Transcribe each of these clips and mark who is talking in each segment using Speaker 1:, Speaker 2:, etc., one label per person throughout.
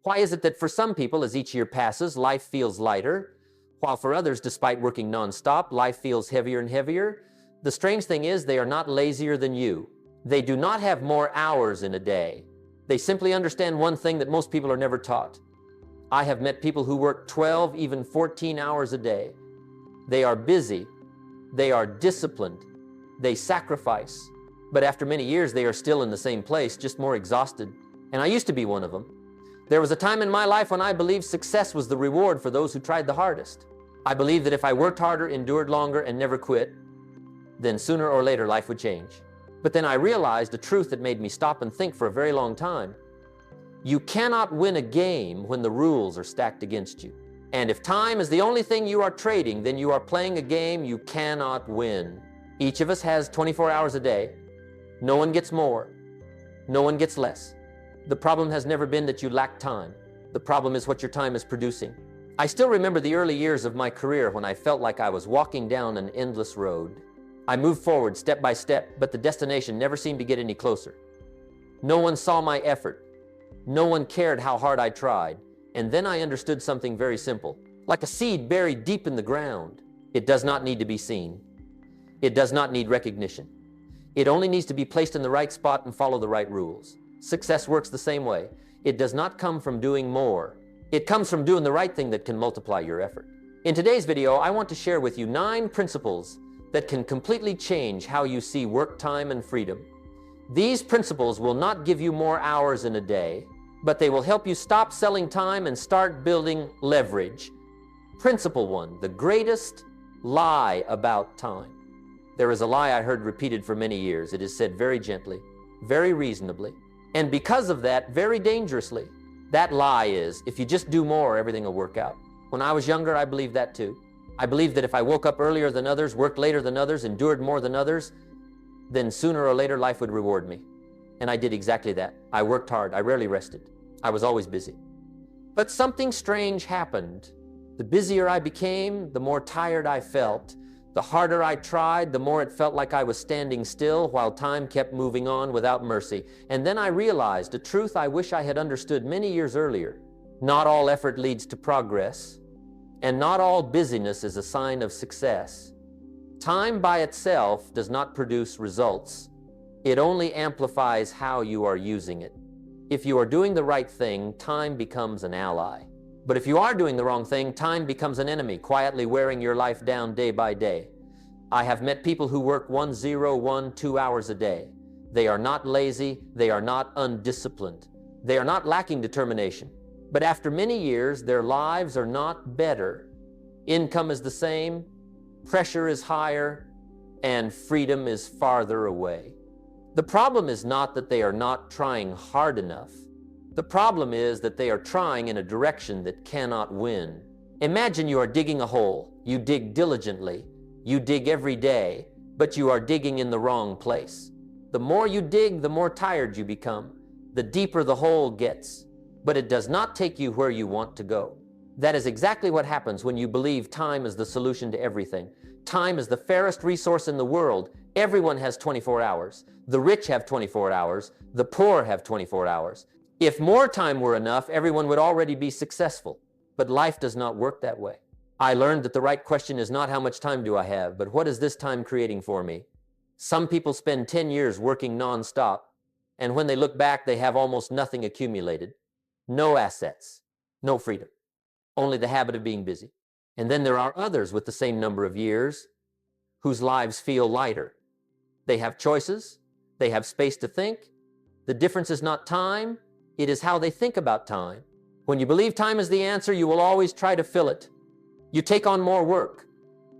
Speaker 1: Why is it that for some people, as each year passes, life feels lighter, while for others, despite working nonstop, life feels heavier and heavier? The strange thing is they are not lazier than you. They do not have more hours in a day. They simply understand one thing that most people are never taught. I have met people who work 12, even 14 hours a day. They are busy. They are disciplined. They sacrifice. But after many years, they are still in the same place, just more exhausted. And I used to be one of them. There was a time in my life when I believed success was the reward for those who tried the hardest. I believed that if I worked harder, endured longer, and never quit, then sooner or later life would change. But then I realized a truth that made me stop and think for a very long time. You cannot win a game when the rules are stacked against you. And if time is the only thing you are trading, then you are playing a game you cannot win. Each of us has 24 hours a day. No one gets more. No one gets less. The problem has never been that you lack time. The problem is what your time is producing. I still remember the early years of my career when I felt like I was walking down an endless road. I moved forward step by step, but the destination never seemed to get any closer. No one saw my effort. No one cared how hard I tried. And then I understood something very simple. Like a seed buried deep in the ground, it does not need to be seen. It does not need recognition. It only needs to be placed in the right spot and follow the right rules. Success works the same way. It does not come from doing more. It comes from doing the right thing that can multiply your effort. In today's video, I want to share with you 9 principles that can completely change how you see work time and freedom. These principles will not give you more hours in a day, but they will help you stop selling time and start building leverage. Principle 1, the greatest lie about time. There is a lie I heard repeated for many years. It is said very gently, very reasonably, and because of that, very dangerously. That lie is, if you just do more, everything will work out. When I was younger, I believed that too. I believed that if I woke up earlier than others, worked later than others, endured more than others, then sooner or later life would reward me. And I did exactly that. I worked hard. I rarely rested. I was always busy. But something strange happened. The busier I became, the more tired I felt. The harder I tried, the more it felt like I was standing still while time kept moving on without mercy. And then I realized a truth I wish I had understood many years earlier. Not all effort leads to progress, and not all busyness is a sign of success. Time by itself does not produce results. It only amplifies how you are using it. If you are doing the right thing, time becomes an ally. But if you are doing the wrong thing, time becomes an enemy, quietly wearing your life down day by day. I have met people who work 2 hours a day. They are not lazy. They are not undisciplined. They are not lacking determination. But after many years, their lives are not better. Income is the same, pressure is higher, and freedom is farther away. The problem is not that they are not trying hard enough. The problem is that they are trying in a direction that cannot win. Imagine you are digging a hole. You dig diligently. You dig every day, but you are digging in the wrong place. The more you dig, the more tired you become. The deeper the hole gets, but it does not take you where you want to go. That is exactly what happens when you believe time is the solution to everything. Time is the fairest resource in the world. Everyone has 24 hours. The rich have 24 hours. The poor have 24 hours. If more time were enough, everyone would already be successful. But life does not work that way. I learned that the right question is not how much time do I have, but what is this time creating for me? Some people spend 10 years working nonstop, and when they look back, they have almost nothing accumulated. No assets, no freedom, only the habit of being busy. And then there are others with the same number of years whose lives feel lighter. They have choices. They have space to think. The difference is not time. It is how they think about time. When you believe time is the answer, you will always try to fill it. You take on more work.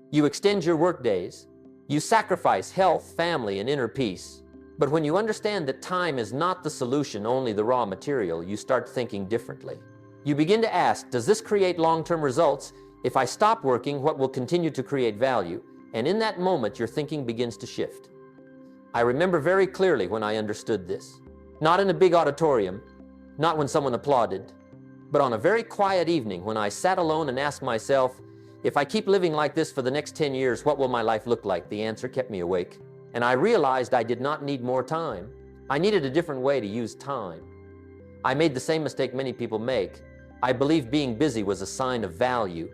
Speaker 1: You extend your work days. You sacrifice health, family, and inner peace. But when you understand that time is not the solution, only the raw material, you start thinking differently. You begin to ask, does this create long-term results? If I stop working, what will continue to create value? And in that moment, your thinking begins to shift. I remember very clearly when I understood this. Not in a big auditorium, not when someone applauded, but on a very quiet evening when I sat alone and asked myself, if I keep living like this for the next 10 years, what will my life look like? The answer kept me awake. And I realized I did not need more time. I needed a different way to use time. I made the same mistake many people make. I believed being busy was a sign of value,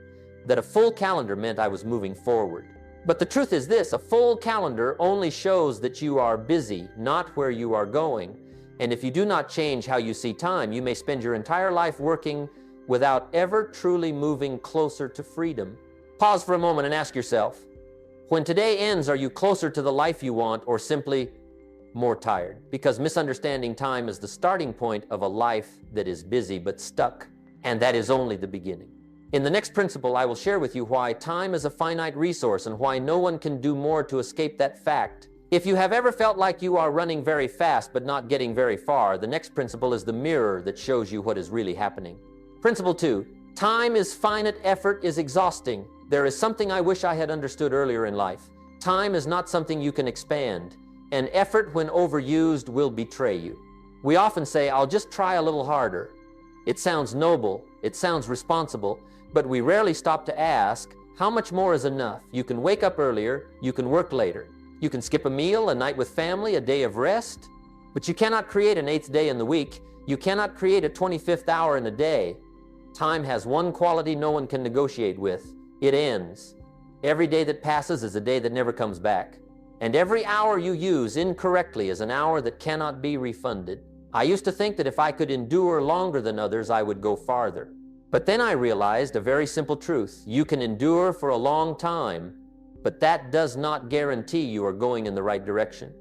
Speaker 1: that a full calendar meant I was moving forward. But the truth is this, a full calendar only shows that you are busy, not where you are going. And if you do not change how you see time, you may spend your entire life working without ever truly moving closer to freedom. Pause for a moment and ask yourself, when today ends, are you closer to the life you want or simply more tired? Because misunderstanding time is the starting point of a life that is busy but stuck, and that is only the beginning. In the next principle, I will share with you why time is a finite resource and why no one can do more to escape that fact. If you have ever felt like you are running very fast but not getting very far, the next principle is the mirror that shows you what is really happening. Principle 2, time is finite, effort is exhausting. There is something I wish I had understood earlier in life. Time is not something you can expand, and effort, when overused, will betray you. We often say, I'll just try a little harder. It sounds noble, it sounds responsible, but we rarely stop to ask, how much more is enough? You can wake up earlier, you can work later. You can skip a meal, a night with family, a day of rest, but you cannot create an 8th day in the week. You cannot create a 25th hour in a day. Time has one quality no one can negotiate with. It ends. Every day that passes is a day that never comes back. And every hour you use incorrectly is an hour that cannot be refunded. I used to think that if I could endure longer than others, I would go farther. But then I realized a very simple truth. You can endure for a long time, but that does not guarantee you are going in the right direction.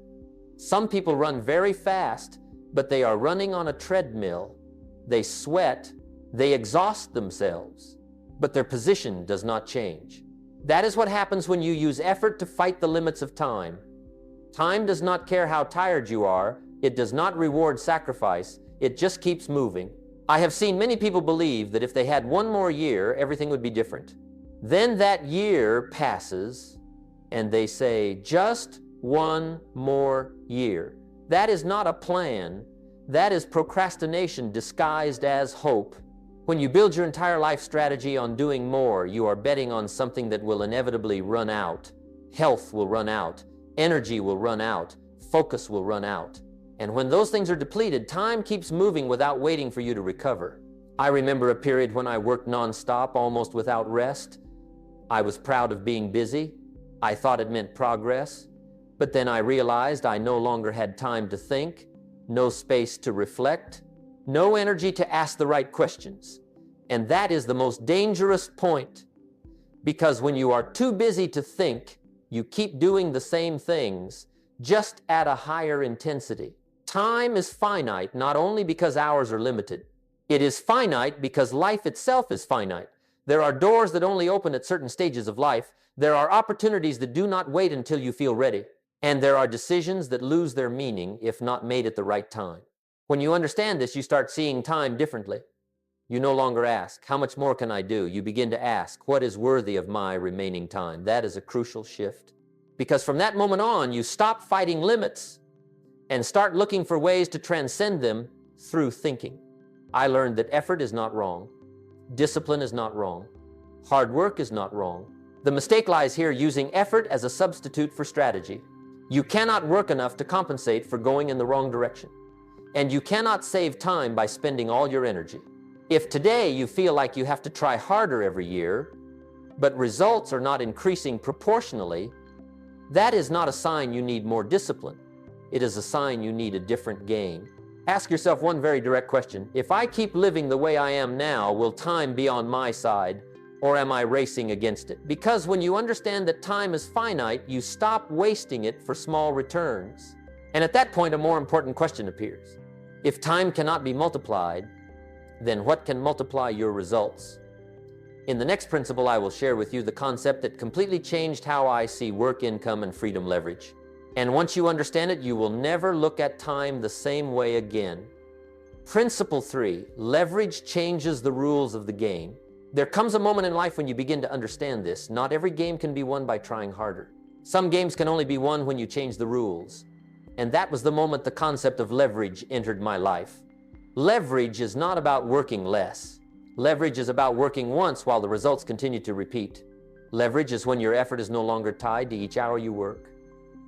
Speaker 1: Some people run very fast, but they are running on a treadmill. They sweat, they exhaust themselves, but their position does not change. That is what happens when you use effort to fight the limits of time. Time does not care how tired you are. It does not reward sacrifice. It just keeps moving. I have seen many people believe that if they had one more year, everything would be different. Then that year passes, and they say, just one more year. That is not a plan. That is procrastination disguised as hope. When you build your entire life strategy on doing more, you are betting on something that will inevitably run out. Health will run out. Energy will run out. Focus will run out. And when those things are depleted, time keeps moving without waiting for you to recover. I remember a period when I worked nonstop, almost without rest. I was proud of being busy. I thought it meant progress. But then I realized I no longer had time to think, no space to reflect, no energy to ask the right questions. And that is the most dangerous point. Because when you are too busy to think, you keep doing the same things, just at a higher intensity. Time is finite not only because hours are limited. It is finite because life itself is finite. There are doors that only open at certain stages of life. There are opportunities that do not wait until you feel ready. And there are decisions that lose their meaning if not made at the right time. When you understand this, you start seeing time differently. You no longer ask, how much more can I do? You begin to ask, what is worthy of my remaining time? That is a crucial shift. Because from that moment on, you stop fighting limits and start looking for ways to transcend them through thinking. I learned that effort is not wrong. Discipline is not wrong. Hard work is not wrong. The mistake lies here using effort as a substitute for strategy. You cannot work enough to compensate for going in the wrong direction. And you cannot save time by spending all your energy. If today you feel like you have to try harder every year, but results are not increasing proportionally, that is not a sign you need more discipline. It is a sign you need a different game. Ask yourself one very direct question. If I keep living the way I am now, will time be on my side, or am I racing against it? Because when you understand that time is finite, you stop wasting it for small returns. And at that point, a more important question appears. If time cannot be multiplied, then what can multiply your results? In the next principle, I will share with you the concept that completely changed how I see work, income, and freedom leverage. And once you understand it, you will never look at time the same way again. Principle 3, leverage changes the rules of the game. There comes a moment in life when you begin to understand this. Not every game can be won by trying harder. Some games can only be won when you change the rules. And that was the moment the concept of leverage entered my life. Leverage is not about working less. Leverage is about working once while the results continue to repeat. Leverage is when your effort is no longer tied to each hour you work.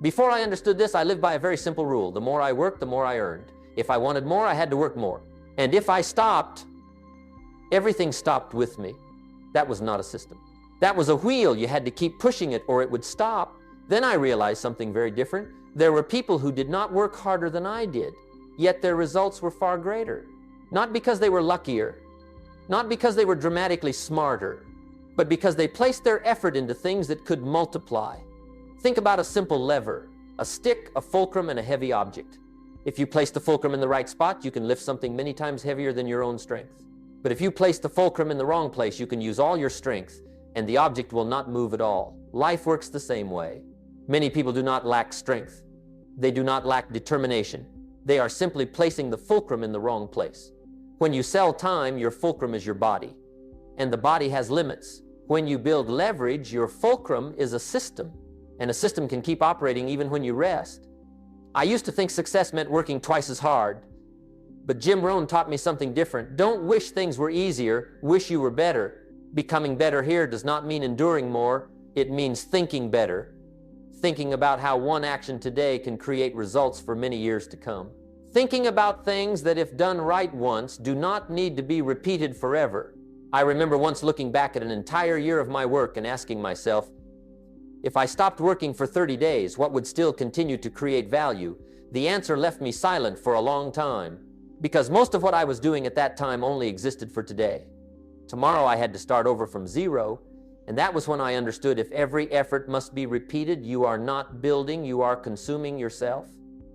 Speaker 1: Before I understood this, I lived by a very simple rule. The more I worked, the more I earned. If I wanted more, I had to work more. And if I stopped, everything stopped with me. That was not a system. That was a wheel. You had to keep pushing it or it would stop. Then I realized something very different. There were people who did not work harder than I did, yet their results were far greater. Not because they were luckier, not because they were dramatically smarter, but because they placed their effort into things that could multiply. Think about a simple lever, a stick, a fulcrum, and a heavy object. If you place the fulcrum in the right spot, you can lift something many times heavier than your own strength. But if you place the fulcrum in the wrong place, you can use all your strength, and the object will not move at all. Life works the same way. Many people do not lack strength. They do not lack determination. They are simply placing the fulcrum in the wrong place. When you sell time, your fulcrum is your body, and the body has limits. When you build leverage, your fulcrum is a system, and a system can keep operating even when you rest. I used to think success meant working twice as hard, but Jim Rohn taught me something different. Don't wish things were easier, wish you were better. Becoming better here does not mean enduring more, it means thinking better. Thinking about how one action today can create results for many years to come. Thinking about things that, if done right once, do not need to be repeated forever. I remember once looking back at an entire year of my work and asking myself, if I stopped working for 30 days, what would still continue to create value? The answer left me silent for a long time, because most of what I was doing at that time only existed for today. Tomorrow I had to start over from zero, and that was when I understood if every effort must be repeated, you are not building, you are consuming yourself.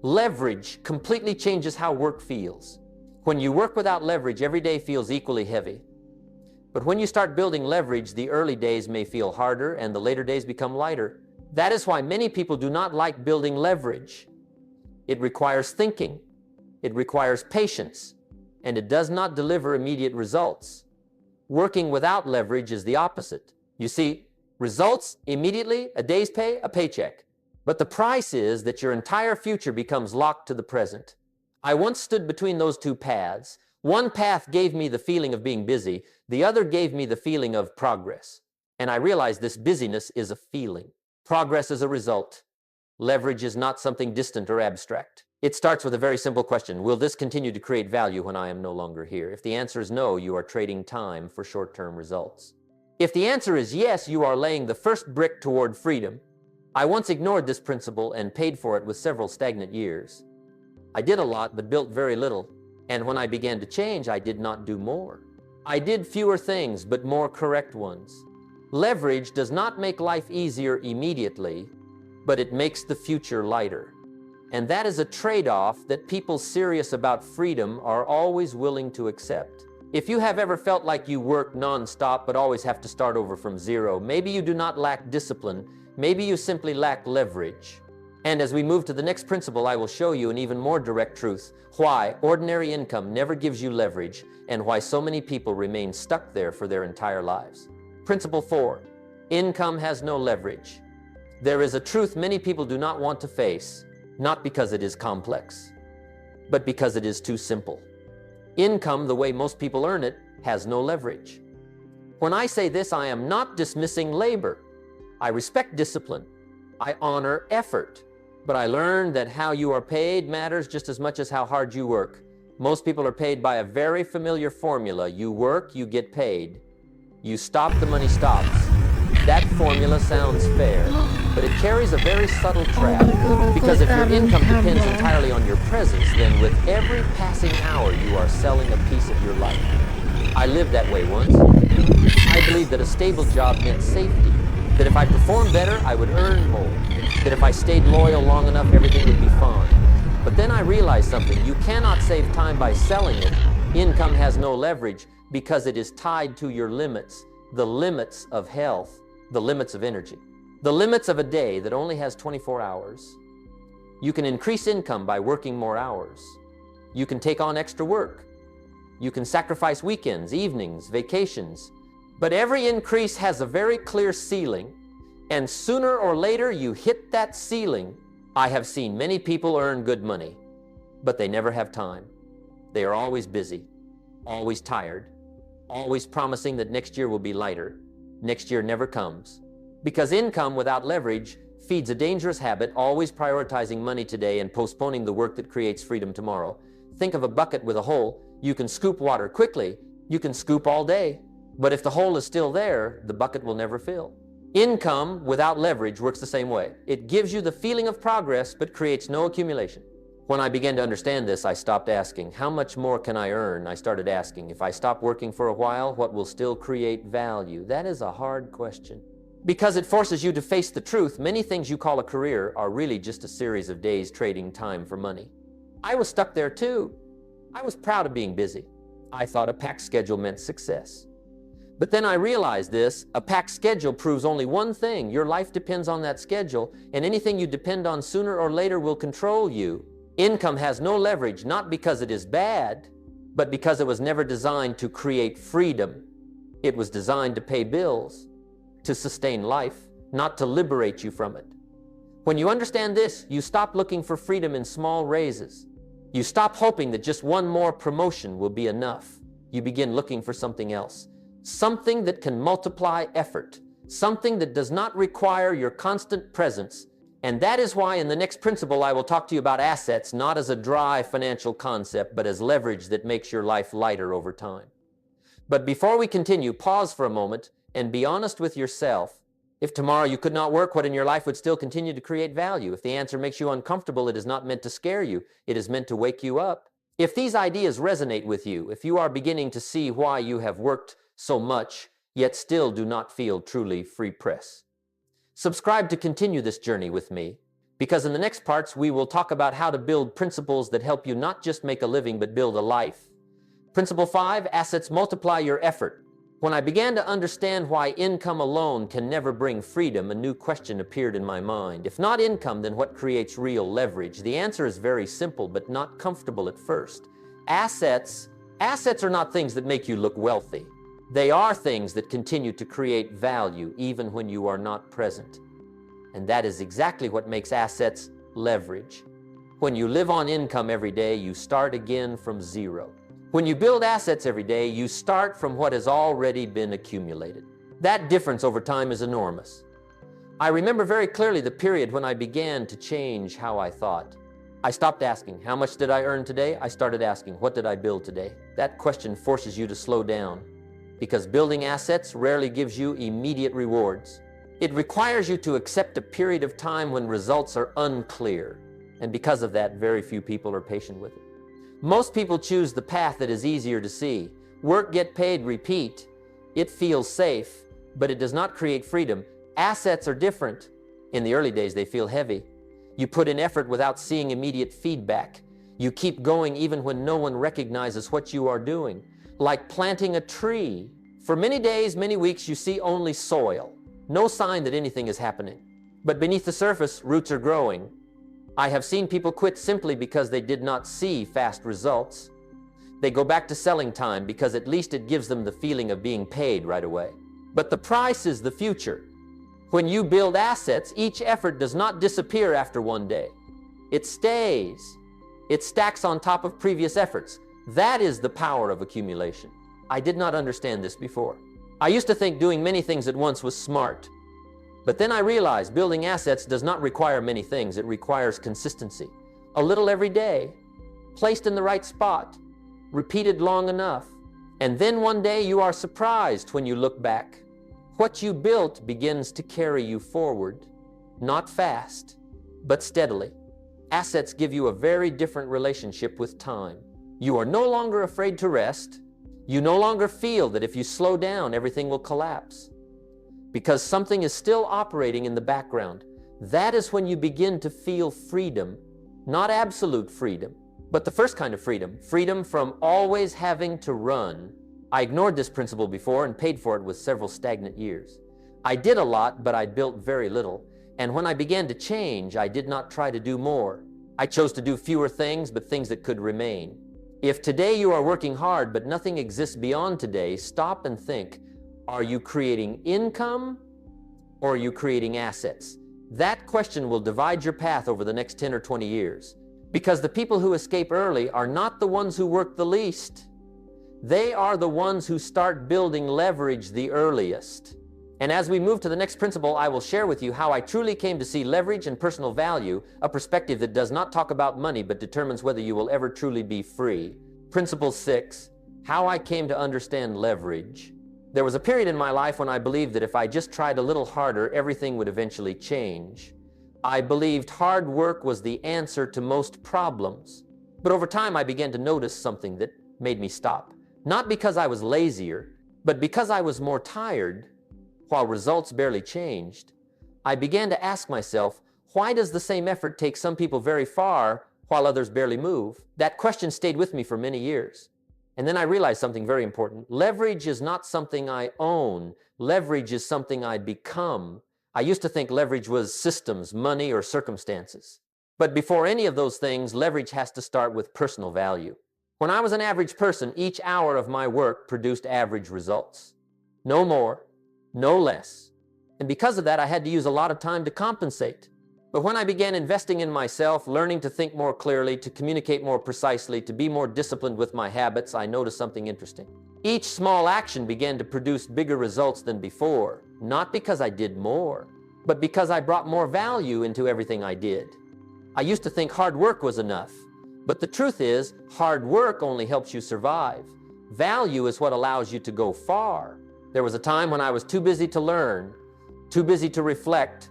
Speaker 1: Leverage completely changes how work feels. When you work without leverage, every day feels equally heavy. But when you start building leverage, the early days may feel harder and the later days become lighter. That is why many people do not like building leverage. It requires thinking, it requires patience, and it does not deliver immediate results. Working without leverage is the opposite. You see, results immediately, a day's pay, a paycheck. But the price is that your entire future becomes locked to the present. I once stood between those two paths. One path gave me the feeling of being busy, the other gave me the feeling of progress. And I realized this busyness is a feeling. Progress is a result. Leverage is not something distant or abstract. It starts with a very simple question. Will this continue to create value when I am no longer here? If the answer is no, you are trading time for short-term results. If the answer is yes, you are laying the first brick toward freedom. I once ignored this principle and paid for it with several stagnant years. I did a lot but built very little. And when I began to change, I did not do more. I did fewer things but more correct ones. Leverage does not make life easier immediately, but it makes the future lighter. And that is a trade-off that people serious about freedom are always willing to accept. If you have ever felt like you work non-stop but always have to start over from zero, maybe you do not lack discipline, maybe you simply lack leverage. And as we move to the next principle, I will show you an even more direct truth, why ordinary income never gives you leverage and why so many people remain stuck there for their entire lives. Principle 4, income has no leverage. There is a truth many people do not want to face, not because it is complex, but because it is too simple. Income, the way most people earn it, has no leverage. When I say this, I am not dismissing labor. I respect discipline. I honor effort. But I learned that how you are paid matters just as much as how hard you work. Most people are paid by a very familiar formula. You work, you get paid. You stop, the money stops. That formula sounds fair, but it carries a very subtle trap. Because if your income depends entirely on your presence, then with every passing hour you are selling a piece of your life. I lived that way once. I believed that a stable job meant safety. That if I performed better, I would earn more. That if I stayed loyal long enough, everything would be fine. But then I realized something. You cannot save time by selling it. Income has no leverage because it is tied to your limits, the limits of health, the limits of energy, the limits of a day that only has 24 hours. You can increase income by working more hours. You can take on extra work. You can sacrifice weekends, evenings, vacations. But every increase has a very clear ceiling, and sooner or later you hit that ceiling. I have seen many people earn good money, but they never have time. They are always busy, always tired, always promising that next year will be lighter. Next year never comes. Because income without leverage feeds a dangerous habit, always prioritizing money today and postponing the work that creates freedom tomorrow. Think of a bucket with a hole. You can scoop water quickly. You can scoop all day. But if the hole is still there, the bucket will never fill. Income without leverage works the same way. It gives you the feeling of progress, but creates no accumulation. When I began to understand this, I stopped asking, how much more can I earn? I started asking, if I stop working for a while, what will still create value? That is a hard question. Because it forces you to face the truth, many things you call a career are really just a series of days trading time for money. I was stuck there too. I was proud of being busy. I thought a packed schedule meant success. But then I realized this, a packed schedule proves only one thing. Your life depends on that schedule, and anything you depend on sooner or later will control you. Income has no leverage, not because it is bad, but because it was never designed to create freedom. It was designed to pay bills, to sustain life, not to liberate you from it. When you understand this, you stop looking for freedom in small raises. You stop hoping that just one more promotion will be enough. You begin looking for something else. Something that can multiply effort. Something that does not require your constant presence. And that is why in the next principle I will talk to you about assets, not as a dry financial concept, but as leverage that makes your life lighter over time. But before we continue, pause for a moment and be honest with yourself. If tomorrow you could not work, what in your life would still continue to create value? If the answer makes you uncomfortable, it is not meant to scare you. It is meant to wake you up. If these ideas resonate with you, if you are beginning to see why you have worked so much, yet still do not feel truly free, press subscribe to continue this journey with me, because in the next parts we will talk about how to build principles that help you not just make a living, but build a life. Principle 5, assets multiply your effort. When I began to understand why income alone can never bring freedom, a new question appeared in my mind. If not income, then what creates real leverage? The answer is very simple, but not comfortable at first. Assets are not things that make you look wealthy. They are things that continue to create value even when you are not present. And that is exactly what makes assets leverage. When you live on income every day, you start again from zero. When you build assets every day, you start from what has already been accumulated. That difference over time is enormous. I remember very clearly the period when I began to change how I thought. I stopped asking, how much did I earn today? I started asking, what did I build today? That question forces you to slow down, because building assets rarely gives you immediate rewards. It requires you to accept a period of time when results are unclear, and because of that, very few people are patient with it. Most people choose the path that is easier to see. Work, get paid, repeat. It feels safe, but it does not create freedom. Assets are different. In the early days, they feel heavy. You put in effort without seeing immediate feedback. You keep going even when no one recognizes what you are doing. Like planting a tree. For many days, many weeks, you see only soil. No sign that anything is happening. But beneath the surface, roots are growing. I have seen people quit simply because they did not see fast results. They go back to selling time because at least it gives them the feeling of being paid right away. But the price is the future. When you build assets, each effort does not disappear after one day. It stays. It stacks on top of previous efforts. That is the power of accumulation. I did not understand this before. I used to think doing many things at once was smart. But then I realized building assets does not require many things. It requires consistency. A little every day, placed in the right spot, repeated long enough. And then one day you are surprised when you look back. What you built begins to carry you forward, not fast, but steadily. Assets give you a very different relationship with time. You are no longer afraid to rest. You no longer feel that if you slow down, everything will collapse. Because something is still operating in the background. That is when you begin to feel freedom, not absolute freedom, but the first kind of freedom, freedom from always having to run. I ignored this principle before and paid for it with several stagnant years. I did a lot, but I built very little. And when I began to change, I did not try to do more. I chose to do fewer things, but things that could remain. If today you are working hard, but nothing exists beyond today, stop and think. Are you creating income or are you creating assets? That question will divide your path over the next 10 or 20 years. Because the people who escape early are not the ones who work the least. They are the ones who start building leverage the earliest. And as we move to the next principle, I will share with you how I truly came to see leverage and personal value, a perspective that does not talk about money but determines whether you will ever truly be free. Principle 6, how I came to understand leverage. There was a period in my life when I believed that if I just tried a little harder, everything would eventually change. I believed hard work was the answer to most problems. But over time, I began to notice something that made me stop. Not because I was lazier, but because I was more tired. While results barely changed, I began to ask myself, why does the same effort take some people very far while others barely move? That question stayed with me for many years. And then I realized something very important. Leverage is not something I own. Leverage is something I become. I used to think leverage was systems, money, or circumstances. But before any of those things, leverage has to start with personal value. When I was an average person, each hour of my work produced average results. No more, no less. And because of that, I had to use a lot of time to compensate. But when I began investing in myself, learning to think more clearly, to communicate more precisely, to be more disciplined with my habits, I noticed something interesting. Each small action began to produce bigger results than before, not because I did more, but because I brought more value into everything I did. I used to think hard work was enough, but the truth is, hard work only helps you survive. Value is what allows you to go far. There was a time when I was too busy to learn, too busy to reflect,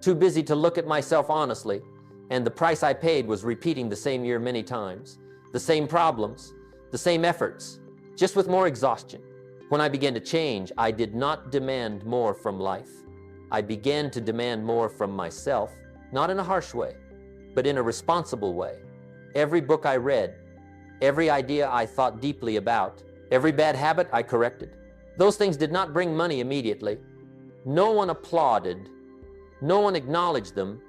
Speaker 1: too busy to look at myself honestly, and the price I paid was repeating the same year many times, the same problems, the same efforts, just with more exhaustion. When I began to change, I did not demand more from life. I began to demand more from myself, not in a harsh way, but in a responsible way. Every book I read, every idea I thought deeply about, every bad habit I corrected. Those things did not bring money immediately. No one applauded. No one acknowledged them.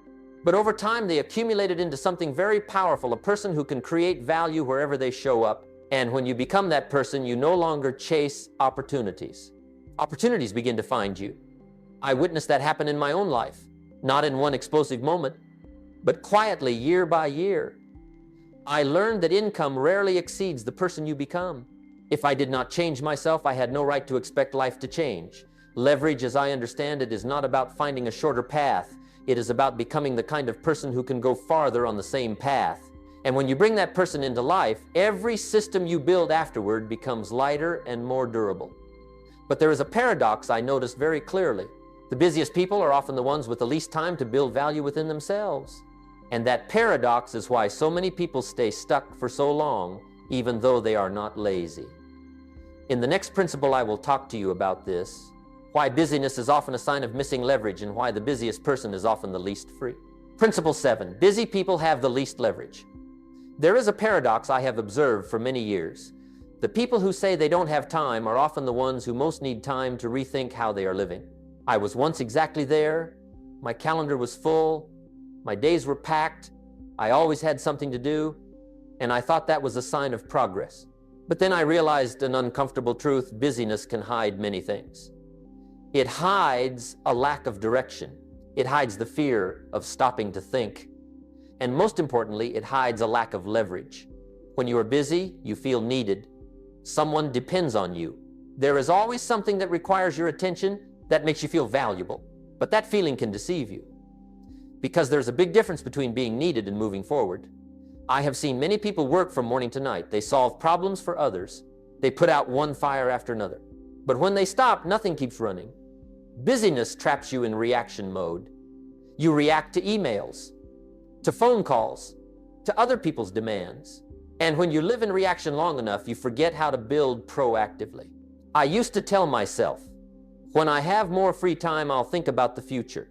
Speaker 1: But over time, they accumulated into something very powerful, a person who can create value wherever they show up. And when you become that person, you no longer chase opportunities. Opportunities begin to find you. I witnessed that happen in my own life, not in one explosive moment, but quietly, year by year. I learned that income rarely exceeds the person you become. If I did not change myself, I had no right to expect life to change. Leverage, as I understand it, is not about finding a shorter path. It is about becoming the kind of person who can go farther on the same path. And when you bring that person into life, every system you build afterward becomes lighter and more durable. But there is a paradox I noticed very clearly. The busiest people are often the ones with the least time to build value within themselves. And that paradox is why so many people stay stuck for so long, even though they are not lazy. In the next principle, I will talk to you about this, why busyness is often a sign of missing leverage and why the busiest person is often the least free. Principle 7, busy people have the least leverage. There is a paradox I have observed for many years. The people who say they don't have time are often the ones who most need time to rethink how they are living. I was once exactly there. My calendar was full. My days were packed. I always had something to do. And I thought that was a sign of progress. But then I realized an uncomfortable truth: busyness can hide many things. It hides a lack of direction. It hides the fear of stopping to think. And most importantly, it hides a lack of leverage. When you are busy, you feel needed. Someone depends on you. There is always something that requires your attention that makes you feel valuable. But that feeling can deceive you, because there's a big difference between being needed and moving forward. I have seen many people work from morning to night. They solve problems for others. They put out one fire after another. But when they stop, nothing keeps running. Busyness traps you in reaction mode. You react to emails, to phone calls, to other people's demands. And when you live in reaction long enough, you forget how to build proactively. I used to tell myself, when I have more free time, I'll think about the future.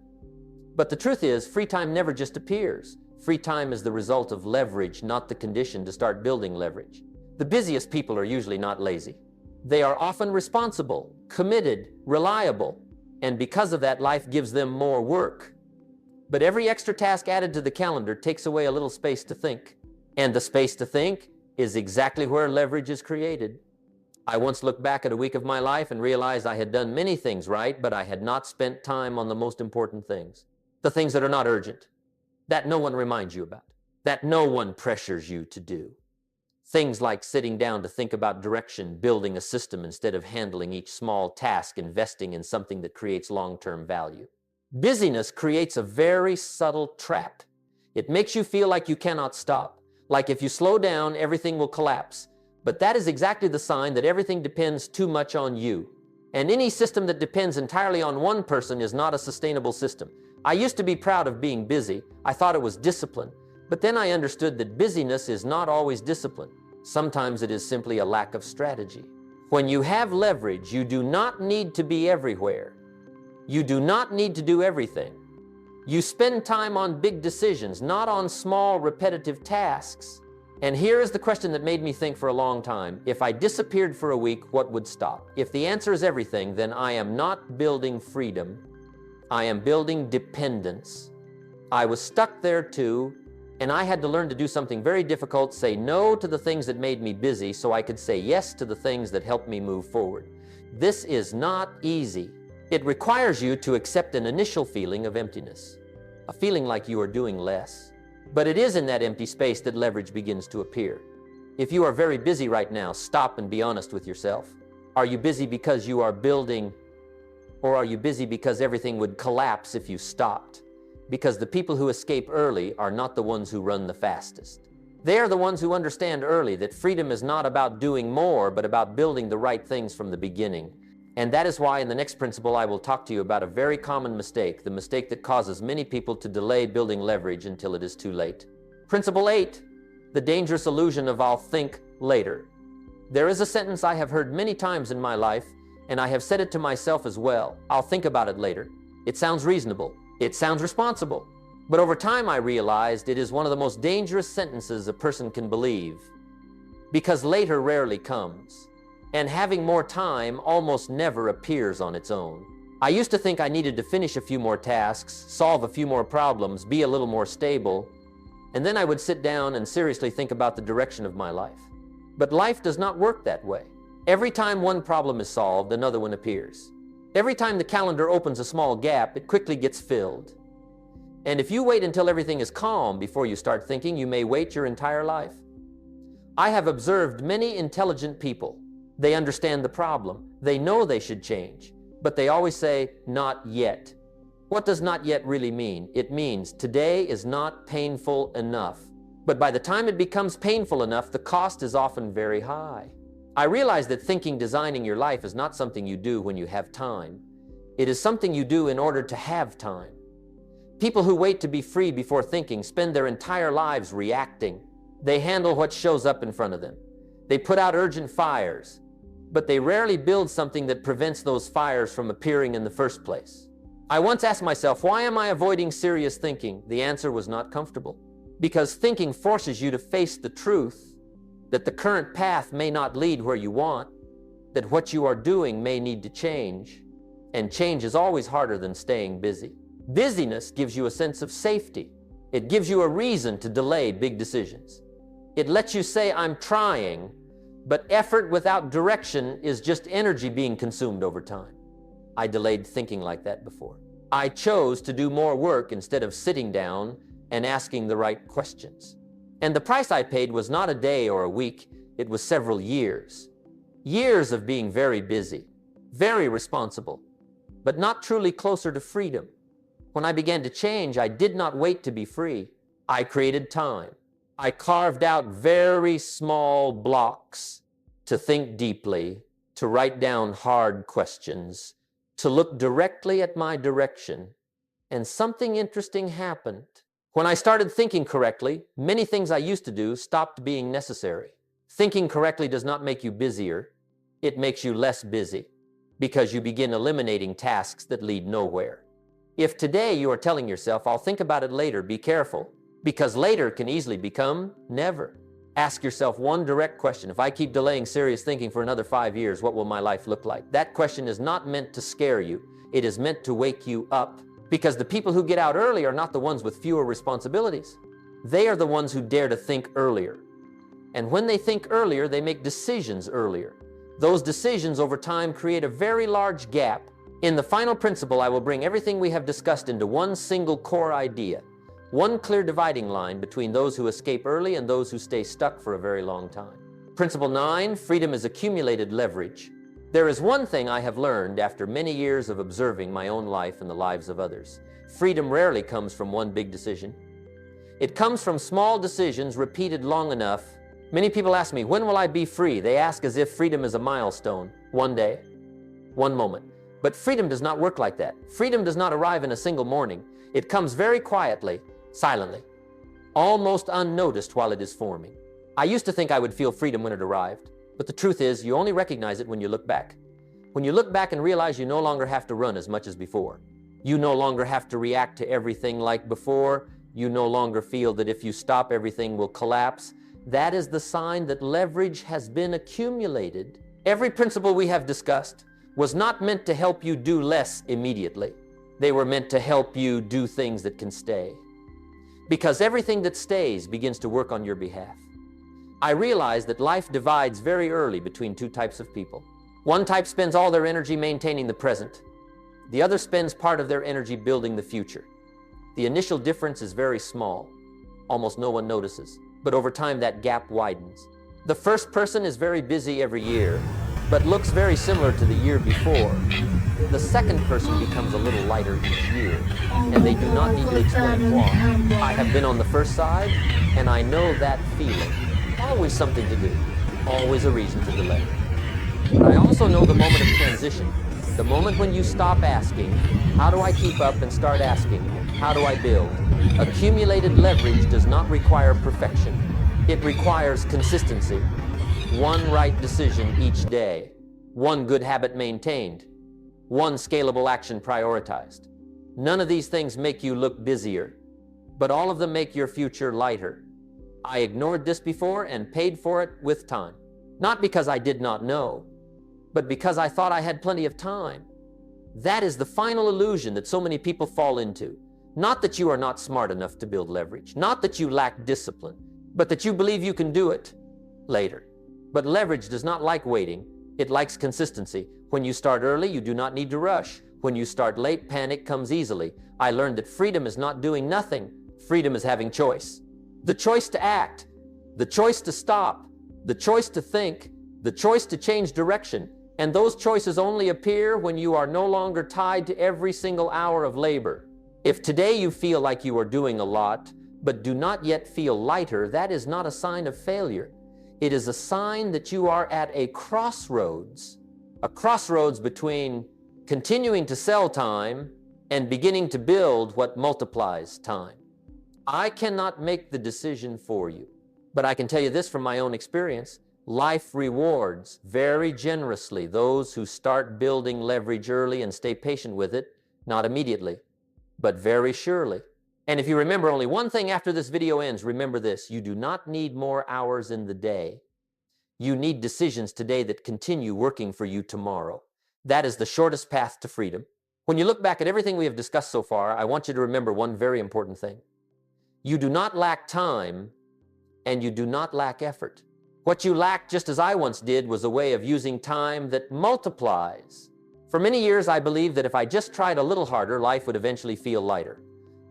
Speaker 1: But the truth is, free time never just appears. Free time is the result of leverage, not the condition to start building leverage. The busiest people are usually not lazy. They are often responsible, committed, reliable, and because of that, life gives them more work. But every extra task added to the calendar takes away a little space to think. And the space to think is exactly where leverage is created. I once looked back at a week of my life and realized I had done many things right, but I had not spent time on the most important things. The things that are not urgent, that no one reminds you about, that no one pressures you to do. Things like sitting down to think about direction, building a system instead of handling each small task, investing in something that creates long-term value. Busyness creates a very subtle trap. It makes you feel like you cannot stop, like if you slow down, everything will collapse. But that is exactly the sign that everything depends too much on you. And any system that depends entirely on one person is not a sustainable system. I used to be proud of being busy. I thought it was discipline. But then I understood that busyness is not always discipline. Sometimes it is simply a lack of strategy. When you have leverage, you do not need to be everywhere. You do not need to do everything. You spend time on big decisions, not on small, repetitive tasks. And here is the question that made me think for a long time. If I disappeared for a week, what would stop? If the answer is everything, then I am not building freedom. I am building dependence. I was stuck there too, and I had to learn to do something very difficult, say no to the things that made me busy so I could say yes to the things that helped me move forward. This is not easy. It requires you to accept an initial feeling of emptiness, a feeling like you are doing less. But it is in that empty space that leverage begins to appear. If you are very busy right now, stop and be honest with yourself. Are you busy because you are building, or are you busy because everything would collapse if you stopped? Because the people who escape early are not the ones who run the fastest. They are the ones who understand early that freedom is not about doing more, but about building the right things from the beginning. And that is why in the next principle I will talk to you about a very common mistake, the mistake that causes many people to delay building leverage until it is too late. Principle 8, the dangerous illusion of I'll think later. There is a sentence I have heard many times in my life, and I have said it to myself as well. I'll think about it later. It sounds reasonable. It sounds responsible. But over time I realized it is one of the most dangerous sentences a person can believe, because later rarely comes. And having more time almost never appears on its own. I used to think I needed to finish a few more tasks, solve a few more problems, be a little more stable, and then I would sit down and seriously think about the direction of my life. But life does not work that way. Every time one problem is solved, another one appears. Every time the calendar opens a small gap, it quickly gets filled. And if you wait until everything is calm before you start thinking, you may wait your entire life. I have observed many intelligent people. They understand the problem. They know they should change, but they always say, not yet. What does not yet really mean? It means today is not painful enough. But by the time it becomes painful enough, the cost is often very high. I realize that thinking, designing your life is not something you do when you have time. It is something you do in order to have time. People who wait to be free before thinking spend their entire lives reacting. They handle what shows up in front of them. They put out urgent fires, but they rarely build something that prevents those fires from appearing in the first place. I once asked myself, why am I avoiding serious thinking? The answer was not comfortable. Because thinking forces you to face the truth that the current path may not lead where you want, that what you are doing may need to change, and change is always harder than staying busy. Busyness gives you a sense of safety. It gives you a reason to delay big decisions. It lets you say, I'm trying, but effort without direction is just energy being consumed over time. I delayed thinking like that before. I chose to do more work instead of sitting down and asking the right questions. And the price I paid was not a day or a week, it was several years. Years of being very busy, very responsible, but not truly closer to freedom. When I began to change, I did not wait to be free. I created time. I carved out very small blocks to think deeply, to write down hard questions, to look directly at my direction. And something interesting happened. When I started thinking correctly, many things I used to do stopped being necessary. Thinking correctly does not make you busier. It makes you less busy because you begin eliminating tasks that lead nowhere. If today you are telling yourself, I'll think about it later, be careful, because later can easily become never. Ask yourself one direct question. If I keep delaying serious thinking for another 5 years, what will my life look like? That question is not meant to scare you. It is meant to wake you up, because the people who get out early are not the ones with fewer responsibilities. They are the ones who dare to think earlier. And when they think earlier, they make decisions earlier. Those decisions over time create a very large gap. In the final principle, I will bring everything we have discussed into one single core idea. One clear dividing line between those who escape early and those who stay stuck for a very long time. Principle 9, freedom is accumulated leverage. There is one thing I have learned after many years of observing my own life and the lives of others. Freedom rarely comes from one big decision. It comes from small decisions repeated long enough. Many people ask me, when will I be free? They ask as if freedom is a milestone. One day, one moment. But freedom does not work like that. Freedom does not arrive in a single morning. It comes very quietly, silently, almost unnoticed while it is forming. I used to think I would feel freedom when it arrived, but the truth is you only recognize it when you look back. When you look back and realize you no longer have to run as much as before. You no longer have to react to everything like before. You no longer feel that if you stop, everything will collapse. That is the sign that leverage has been accumulated. Every principle we have discussed was not meant to help you do less immediately. They were meant to help you do things that can stay. Because everything that stays begins to work on your behalf. I realize that life divides very early between two types of people. One type spends all their energy maintaining the present. The other spends part of their energy building the future. The initial difference is very small. Almost no one notices. But over time, that gap widens. The first person is very busy every year, but looks very similar to the year before. The second person becomes a little lighter each year, and they do not need to explain why. I have been on the first side, and I know that feeling. Always something to do, always a reason to delay. But I also know the moment of transition, the moment when you stop asking, how do I keep up, and start asking, how do I build? Accumulated leverage does not require perfection. It requires consistency. One right decision each day, one good habit maintained, one scalable action prioritized. None of these things make you look busier, but all of them make your future lighter. I ignored this before and paid for it with time. Not because I did not know, but because I thought I had plenty of time. That is the final illusion that so many people fall into. Not that you are not smart enough to build leverage, not that you lack discipline, but that you believe you can do it later. But leverage does not like waiting. It likes consistency. When you start early, you do not need to rush. When you start late, panic comes easily. I learned that freedom is not doing nothing. Freedom is having choice. The choice to act, the choice to stop, the choice to think, the choice to change direction. And those choices only appear when you are no longer tied to every single hour of labor. If today you feel like you are doing a lot, but do not yet feel lighter, that is not a sign of failure. It is a sign that you are at a crossroads between continuing to sell time and beginning to build what multiplies time. I cannot make the decision for you, but I can tell you this from my own experience. Life rewards very generously those who start building leverage early and stay patient with it, not immediately, but very surely. And if you remember only one thing after this video ends, remember this: you do not need more hours in the day. You need decisions today that continue working for you tomorrow. That is the shortest path to freedom. When you look back at everything we have discussed so far, I want you to remember one very important thing. You do not lack time, and you do not lack effort. What you lack, just as I once did, was a way of using time that multiplies. For many years, I believed that if I just tried a little harder, life would eventually feel lighter.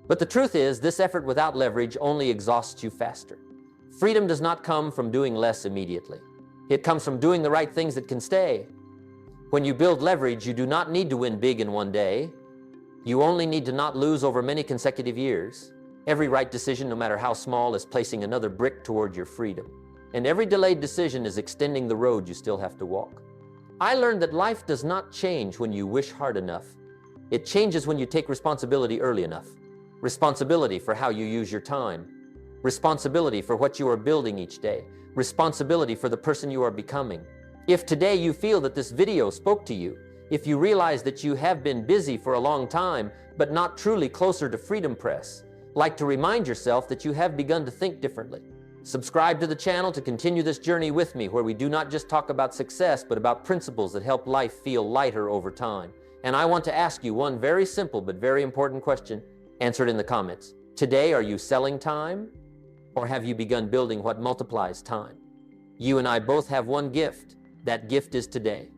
Speaker 1: But the truth is, this effort without leverage only exhausts you faster. Freedom does not come from doing less immediately. It comes from doing the right things that can stay. When you build leverage, you do not need to win big in one day. You only need to not lose over many consecutive years. Every right decision, no matter how small, is placing another brick toward your freedom. And every delayed decision is extending the road you still have to walk. I learned that life does not change when you wish hard enough. It changes when you take responsibility early enough. Responsibility for how you use your time. Responsibility for what you are building each day. Responsibility for the person you are becoming. If today you feel that this video spoke to you, if you realize that you have been busy for a long time, but not truly closer to freedom, press like to remind yourself that you have begun to think differently. Subscribe to the channel to continue this journey with me, where we do not just talk about success, but about principles that help life feel lighter over time. And I want to ask you one very simple but very important question. Answer it in the comments. Today, are you selling time, or have you begun building what multiplies time? You and I both have one gift. That gift is today.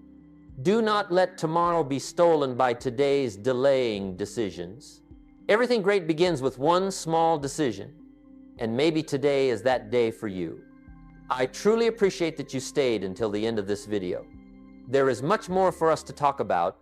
Speaker 1: Do not let tomorrow be stolen by today's delaying decisions. Everything great begins with one small decision, and maybe today is that day for you. I truly appreciate that you stayed until the end of this video. There is much more for us to talk about,